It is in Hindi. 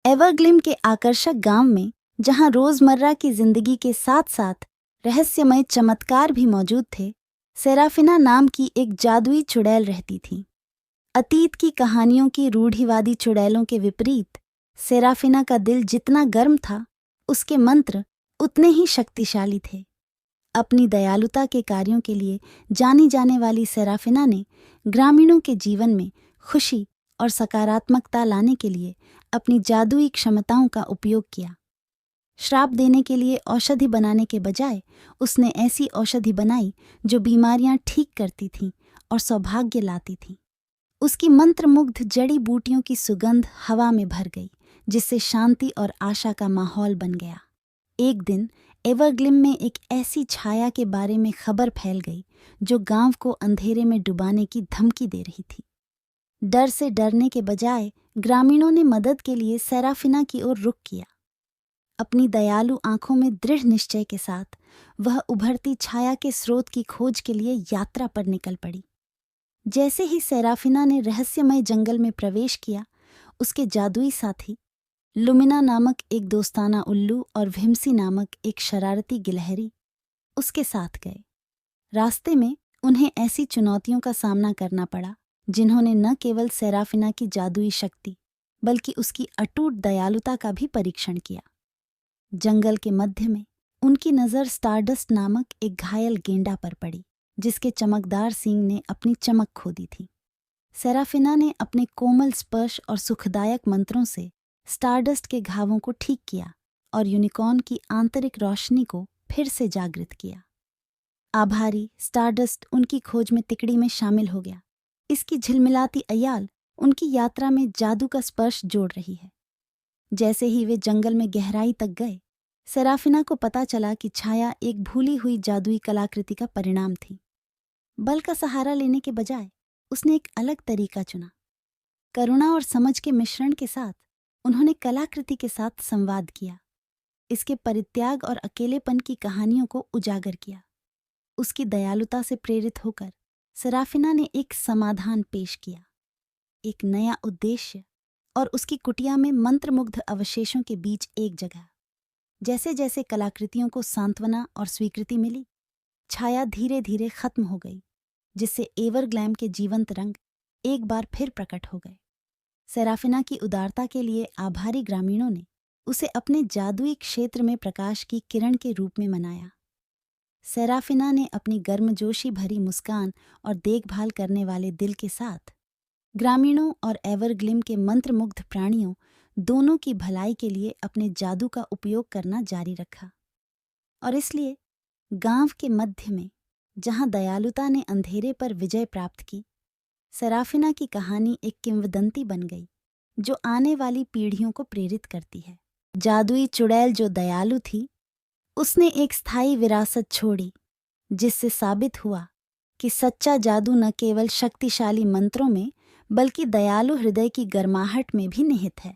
एवरग्लिम के आकर्षक गांव में, जहां रोजमर्रा की जिंदगी के साथ साथ रहस्यमय चमत्कार भी मौजूद थे, सेराफिना नाम की एक जादुई चुड़ैल रहती थी। अतीत की कहानियों की रूढ़िवादी चुड़ैलों के विपरीत सेराफिना का दिल जितना गर्म था, उसके मंत्र उतने ही शक्तिशाली थे। अपनी दयालुता के कार्यों के लिए जानी जाने वाली सेराफिना ने ग्रामीणों के जीवन में खुशी और सकारात्मकता लाने के लिए अपनी जादुई क्षमताओं का उपयोग किया। श्राप देने के लिए औषधि बनाने के बजाय उसने ऐसी औषधि बनाई जो बीमारियां ठीक करती थीं और सौभाग्य लाती थीं। उसकी मंत्रमुग्ध जड़ी बूटियों की सुगंध हवा में भर गई, जिससे शांति और आशा का माहौल बन गया। एक दिन एवरग्लिम में एक ऐसी छाया के बारे में खबर फैल गई जो गांव को अंधेरे में डुबाने की धमकी दे रही थी। डर से डरने के बजाय ग्रामीणों ने मदद के लिए सेराफिना की ओर रुख किया। अपनी दयालु आंखों में दृढ़ निश्चय के साथ वह उभरती छाया के स्रोत की खोज के लिए यात्रा पर निकल पड़ी। जैसे ही सेराफिना ने रहस्यमय जंगल में प्रवेश किया, उसके जादुई साथी लुमिना नामक एक दोस्ताना उल्लू और विम्सी नामक एक शरारती गिलहरी उसके साथ गए। रास्ते में उन्हें ऐसी चुनौतियों का सामना करना पड़ा जिन्होंने न केवल सेराफिना की जादुई शक्ति बल्कि उसकी अटूट दयालुता का भी परीक्षण किया। जंगल के मध्य में उनकी नज़र स्टारडस्ट नामक एक घायल गेंडा पर पड़ी, जिसके चमकदार सींग ने अपनी चमक खो दी थी। सेराफिना ने अपने कोमल स्पर्श और सुखदायक मंत्रों से स्टारडस्ट के घावों को ठीक किया और यूनिकॉर्न की आंतरिक रोशनी को फिर से जागृत किया। आभारी स्टारडस्ट उनकी खोज में तिकड़ी में शामिल हो गया। इसकी झिलमिलाती अयाल उनकी यात्रा में जादू का स्पर्श जोड़ रही है। जैसे ही वे जंगल में गहराई तक गए, सेराफिना को पता चला कि छाया एक भूली हुई जादुई कलाकृति का परिणाम थी। बल का सहारा लेने के बजाय उसने एक अलग तरीका चुना। करुणा और समझ के मिश्रण के साथ उन्होंने कलाकृति के साथ संवाद किया, इसके परित्याग और अकेलेपन की कहानियों को उजागर किया। उसकी दयालुता से प्रेरित होकर सेराफिना ने एक समाधान पेश किया, एक नया उद्देश्य, और उसकी कुटिया में मंत्रमुग्ध अवशेषों के बीच एक जगह। जैसे जैसे कलाकृतियों को सांत्वना और स्वीकृति मिली, छाया धीरे धीरे खत्म हो गई, जिससे एवरग्लैम के जीवंत रंग एक बार फिर प्रकट हो गए। सेराफिना की उदारता के लिए आभारी ग्रामीणों ने उसे अपने जादुई क्षेत्र में प्रकाश की किरण के रूप में मनाया। सेराफिना ने अपनी गर्मजोशी भरी मुस्कान और देखभाल करने वाले दिल के साथ ग्रामीणों और एवरग्लिम के मंत्रमुग्ध प्राणियों दोनों की भलाई के लिए अपने जादू का उपयोग करना जारी रखा। और इसलिए गांव के मध्य में, जहां दयालुता ने अंधेरे पर विजय प्राप्त की, सेराफिना की कहानी एक किंवदंती बन गई जो आने वाली पीढ़ियों को प्रेरित करती है। जादुई चुड़ैल जो दयालु थी, उसने एक स्थायी विरासत छोड़ी, जिससे साबित हुआ कि सच्चा जादू न केवल शक्तिशाली मंत्रों में बल्कि दयालु हृदय की गर्माहट में भी निहित है।